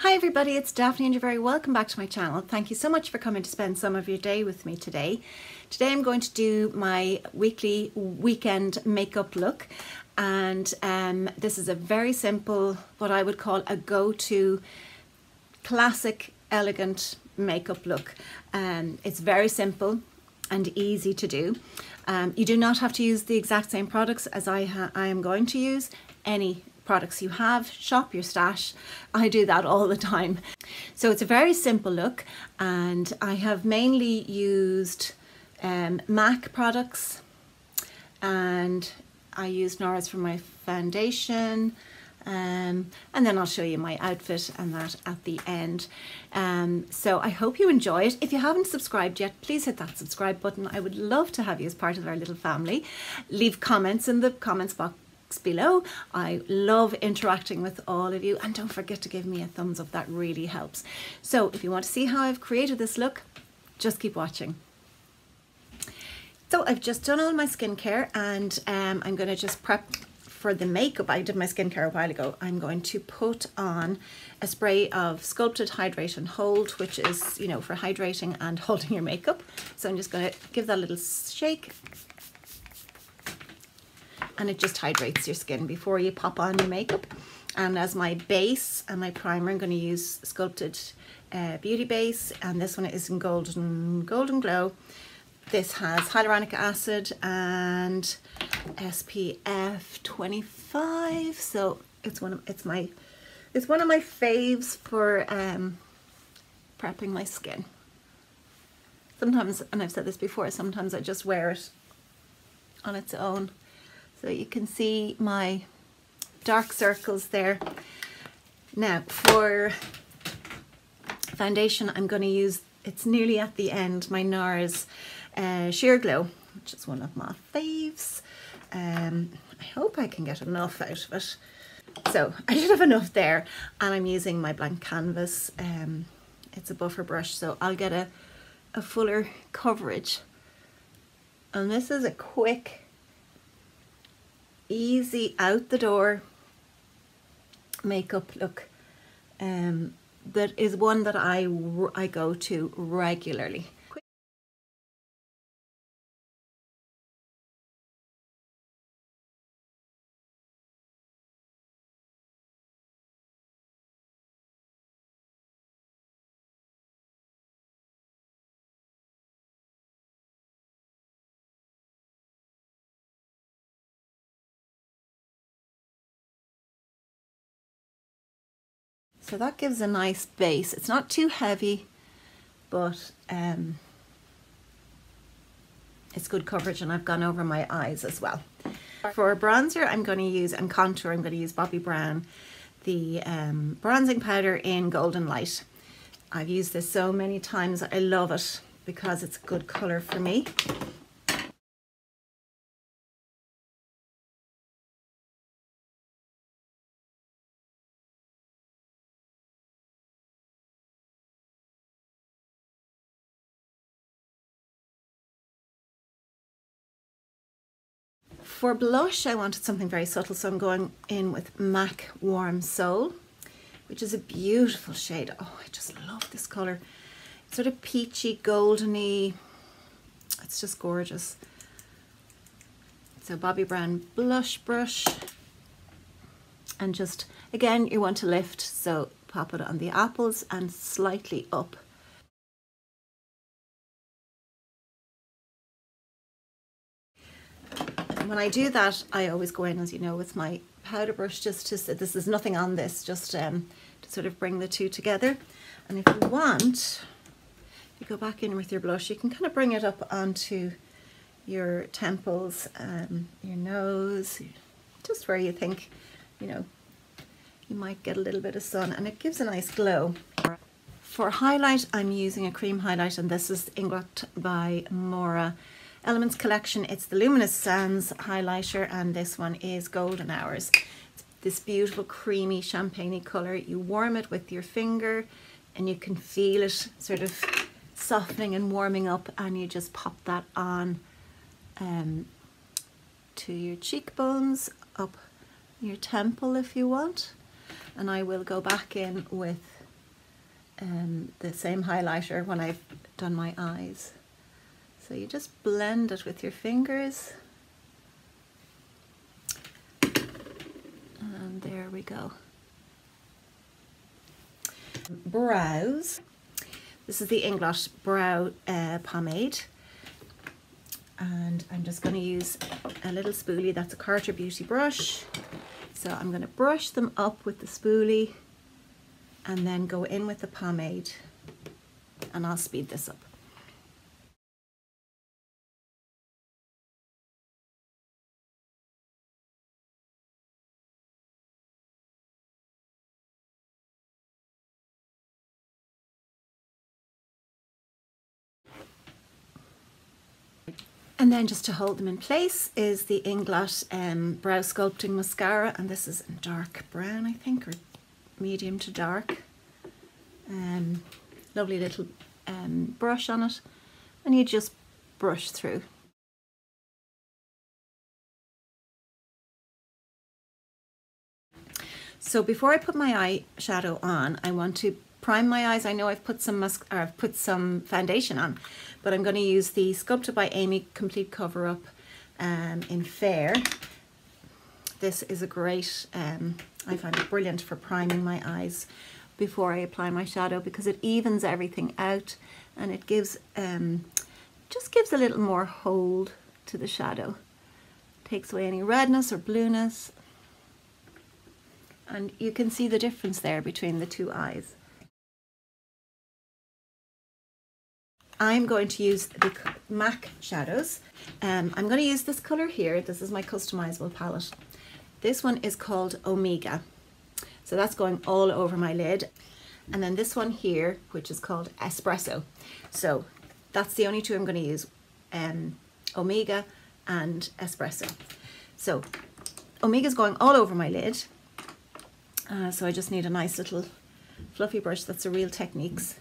Hi everybody, it's Daphne and you're very welcome back to my channel. Thank you so much for coming to spend some of your day with me today. Today I'm going to do my weekend makeup look, and this is a very simple, what I would call a go-to classic elegant makeup look. It's very simple and easy to do. You do not have to use the exact same products as I am going to use. Any products you have, shop your stash. I do that all the time. So it's a very simple look, and I have mainly used MAC products, and I used Nars for my foundation, and then I'll show you my outfit and that at the end. So I hope you enjoy it. If you haven't subscribed yet, please hit that subscribe button. I would love to have you as part of our little family. Leave comments in the comments box below. I love interacting with all of you, and don't forget to give me a thumbs up. That really helps. So if you want to see how I've created this look, just keep watching. So I've just done all my skincare, and I'm going to just prep for the makeup. I did my skincare a while ago. I'm going to put on a spray of Sculpted Hydrate and Hold, which is, you know, for hydrating and holding your makeup. So I'm just going to give that a little shake, and it just hydrates your skin before you pop on your makeup. And as my base and my primer, I'm going to use Sculpted Beauty Base, and this one is in Golden Glow. This has hyaluronic acid and SPF 25, so it's one of my faves for prepping my skin. Sometimes, and I've said this before, sometimes I just wear it on its own. So you can see my dark circles there. Now for foundation, I'm going to use, it's nearly at the end, my Nars Sheer Glow, which is one of my faves. I hope I can get enough out of it. So I should have enough there, and I'm using my blank canvas. It's a buffer brush, so I'll get a fuller coverage. And this is a quick, easy out the door makeup look that is one that I go to regularly. So that gives a nice base. It's not too heavy, but it's good coverage, and I've gone over my eyes as well. For bronzer, I'm going to use, and contour, I'm going to use Bobbi Brown, the bronzing powder in Golden Light. I've used this so many times. I love it because it's a good colour for me. For blush, I wanted something very subtle, so I'm going in with MAC Warm Soul, which is a beautiful shade. Oh, I just love this colour. It's sort of peachy, goldeny. It's just gorgeous. So Bobbi Brown blush brush, and just, again, you want to lift, so pop it on the apples and slightly up. When I do that, I always go in, as you know, with my powder brush, just to, this is nothing on this, just to sort of bring the two together. And if you want, you go back in with your blush, you can kind of bring it up onto your temples, your nose, just where you think, you know, you might get a little bit of sun, and it gives a nice glow. For highlight, I'm using a cream highlight, and this is Inglot by Maura Elements Collection. It's the Luminous Sands highlighter, and this one is Golden Hours. It's this beautiful creamy champagne colour. You warm it with your finger, and you can feel it sort of softening and warming up, and you just pop that on to your cheekbones, up your temple if you want. And I will go back in with the same highlighter when I've done my eyes. So you just blend it with your fingers. And there we go. Brows. This is the Inglot Brow Pomade. And I'm just going to use a little spoolie. That's a Carter Beauty brush. So I'm going to brush them up with the spoolie and then go in with the pomade. And I'll speed this up. And then just to hold them in place is the Inglot Brow Sculpting Mascara, and this is dark brown, I think, or medium to dark. Lovely little brush on it, and you just brush through. So before I put my eyeshadow on, I want to prime my eyes. I know I've put some foundation on, but I'm going to use the Sculpted by Aimee Complete Cover Up in Fair. This is a great, I find it brilliant for priming my eyes before I apply my shadow, because it evens everything out and it gives just gives a little more hold to the shadow. Takes away any redness or blueness, and you can see the difference there between the two eyes. I'm going to use the MAC shadows. I'm going to use this colour here. This is my customizable palette. This one is called Omega. So that's going all over my lid. And then this one here, which is called Espresso. So that's the only two I'm going to use, Omega and Espresso. So Omega's going all over my lid. So I just need a nice little fluffy brush. That's a Real Techniques.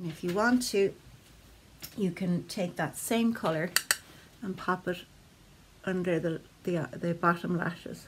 And if you want to, you can take that same colour and pop it under the bottom lashes.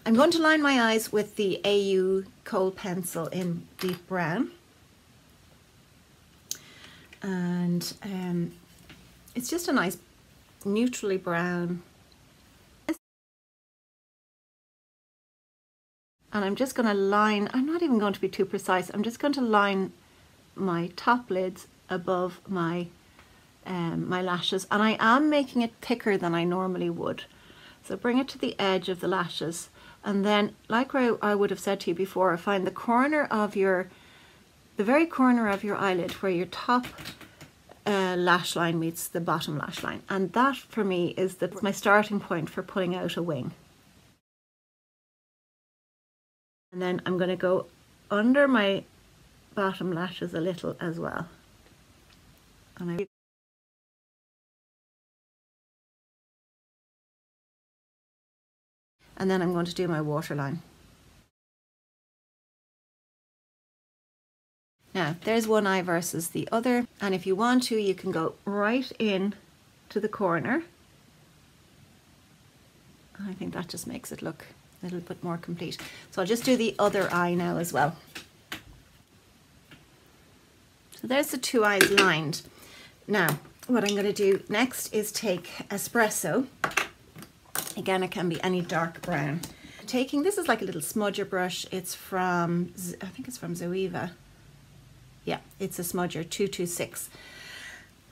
I'm going to line my eyes with the AU Kohl pencil in deep brown. And it's just a nice neutrally brown. And I'm just going to line, I'm not even going to be too precise, I'm just going to line my top lids above my my lashes, and I am making it thicker than I normally would. So bring it to the edge of the lashes, and then, like I would have said to you before, find the corner of the very corner of your eyelid where your top lash line meets the bottom lash line, and that for me is my starting point for pulling out a wing. And then I'm going to go under my bottom lashes a little as well. And then I'm going to do my waterline. Now, there's one eye versus the other, and if you want to, you can go right in to the corner. I think that just makes it look a little bit more complete. So I'll just do the other eye now as well. So there's the two eyes lined. Now, what I'm going to do next is take Espresso. Again, it can be any dark brown. This is like a little smudger brush. It's from, I think it's from Zoeva. Yeah, it's a smudger 226.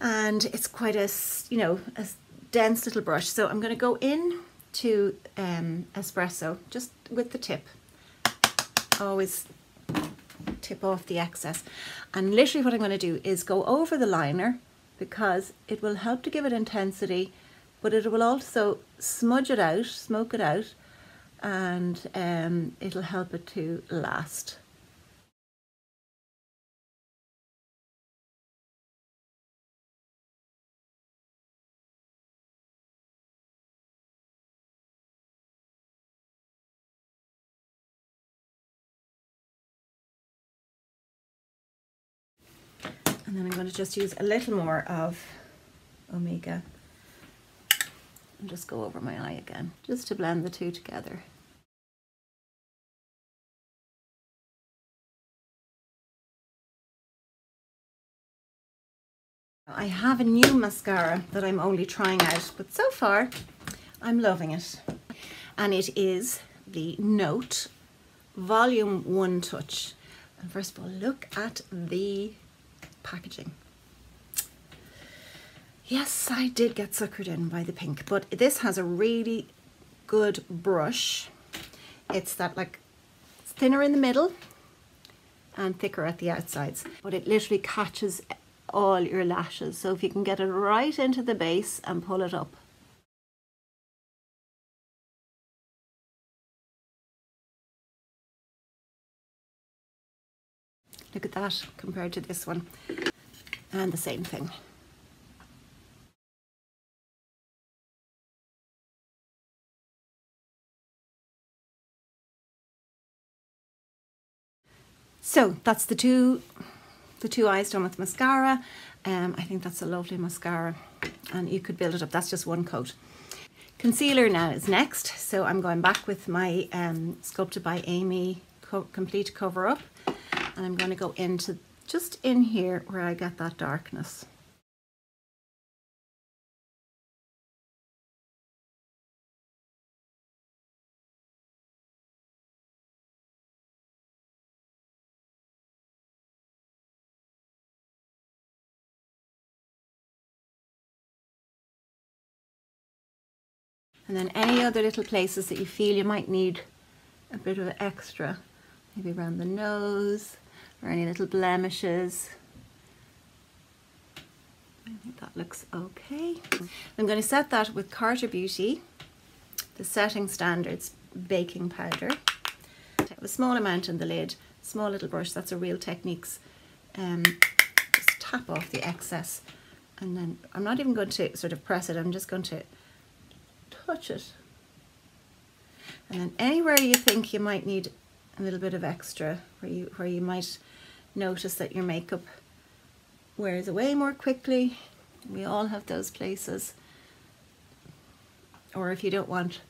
And it's quite a, a dense little brush. So I'm going to go in to Espresso just with the tip. Always tip off the excess. And literally what I'm going to do is go over the liner, because it will help to give it intensity, but it will also smudge it out, smoke it out, and it'll help it to last. And then I'm going to just use a little more of Omega and just go over my eye again, just to blend the two together. I have a new mascara that I'm only trying out, but so far I'm loving it. And it is the Note Volume 1 Touch. And first of all, look at the packaging. Yes, I did get suckered in by the pink, but this has a really good brush. It's that like, it's thinner in the middle and thicker at the outsides, but it literally catches all your lashes. So if you can get it right into the base and pull it up. Look at that compared to this one. And the same thing. So that's the two eyes done with mascara. I think that's a lovely mascara, and you could build it up. That's just one coat. Concealer now is next. So I'm going back with my Sculpted by Aimee Complete Cover Up, and I'm going to go into just in here where I get that darkness. And then any other little places that you feel you might need a bit of extra, maybe around the nose or any little blemishes. I think that looks okay. I'm going to set that with Carter Beauty, the Setting Standards baking powder. Take a small amount in the lid, small little brush, that's a Real Techniques. Just tap off the excess, and then I'm not even going to sort of press it, I'm just going to touch it. And then anywhere you think you might need a little bit of extra, where you might notice that your makeup wears away more quickly, we all have those places. Or if you don't want,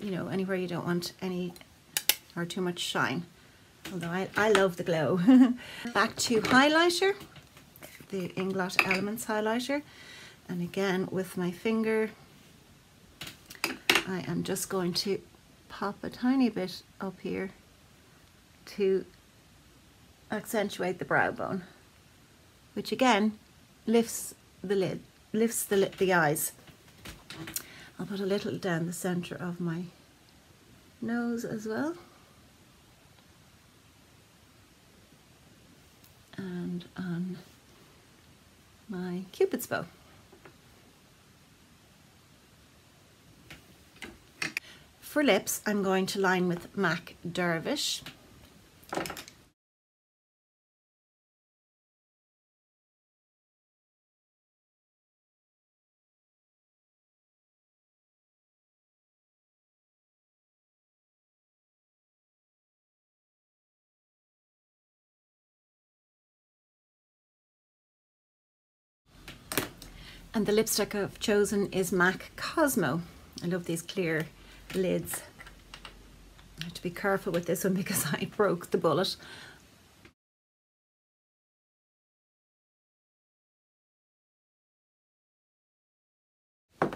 you know, anywhere you don't want any or too much shine, although I love the glow. Back to highlighter, the Inglot Elements highlighter, and again with my finger I am just going to pop a tiny bit up here to accentuate the brow bone, which again lifts the lid, lifts the eyes. I'll put a little down the center of my nose as well, and on my Cupid's bow. For lips, I'm going to line with MAC Dervish. And the lipstick I've chosen is MAC Cosmo. I love these clear lids. I have to be careful with this one because I broke the bullet. I'm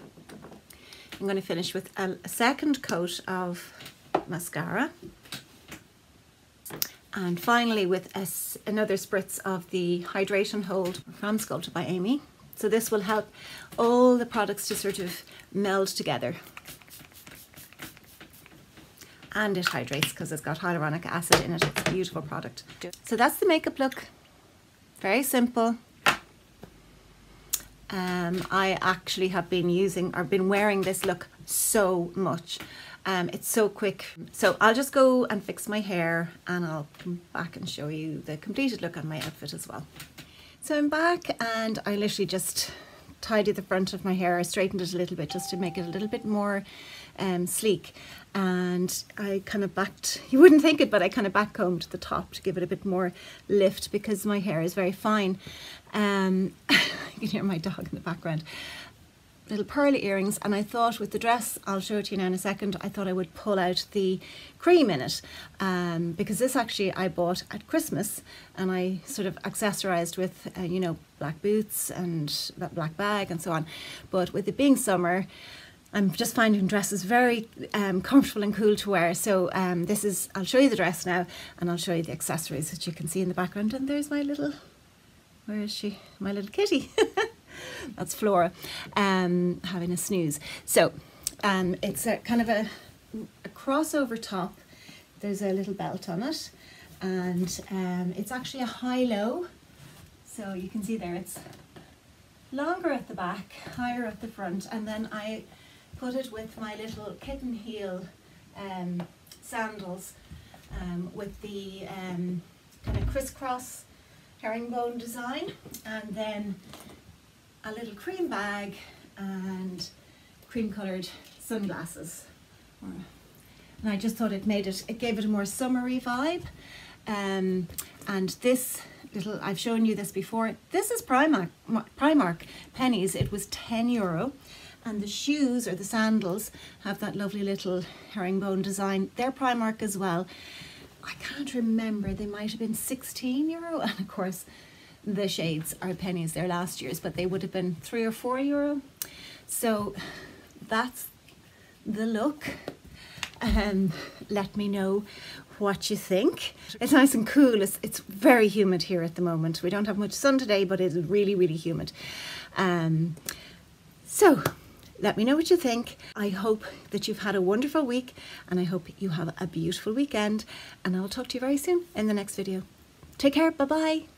going to finish with a second coat of mascara, and finally with another spritz of the Hydrate and Hold from Sculpted by Aimee. So this will help all the products to sort of meld together. And it hydrates because it's got hyaluronic acid in it. It's a beautiful product. So that's the makeup look. Very simple. I actually have been wearing this look so much. It's so quick. So I'll just go and fix my hair and I'll come back and show you the completed look on my outfit as well. So I'm back and I literally just tidied the front of my hair. I straightened it a little bit just to make it a little bit more sleek. And I kind of you wouldn't think it, but I kind of backcombed the top to give it a bit more lift because my hair is very fine. You can hear my dog in the background. Little pearly earrings, and I thought with the dress, I'll show it to you now in a second, I thought I would pull out the cream in it, because this actually I bought at Christmas, and I sort of accessorized with you know, black boots and that black bag and so on. But with it being summer, I'm just finding dresses very comfortable and cool to wear. So this is, I'll show you the dress now, and I'll show you the accessories that you can see in the background. And there's my little, where is she? My little kitty. That's Flora, having a snooze. So it's a kind of a crossover top. There's a little belt on it, and it's actually a high-low. So you can see there, it's longer at the back, higher at the front, and then I put it with my little kitten heel sandals with the kind of crisscross herringbone design, and then a little cream bag and cream coloured sunglasses. And I just thought it gave it a more summery vibe. And this little, I've shown you this before, this is Primark pennies. It was €10. And the shoes, or the sandals, have that lovely little herringbone design. They're Primark as well. I can't remember, they might have been €16, and of course the shades are pennies. They're last year's, but they would have been €3 or €4. So that's the look. Let me know what you think. It's nice and cool. It's very humid here at the moment. We don't have much sun today, but it's really, really humid. So let me know what you think. I hope that you've had a wonderful week, and I hope you have a beautiful weekend, and I'll talk to you very soon in the next video. Take care. Bye-bye.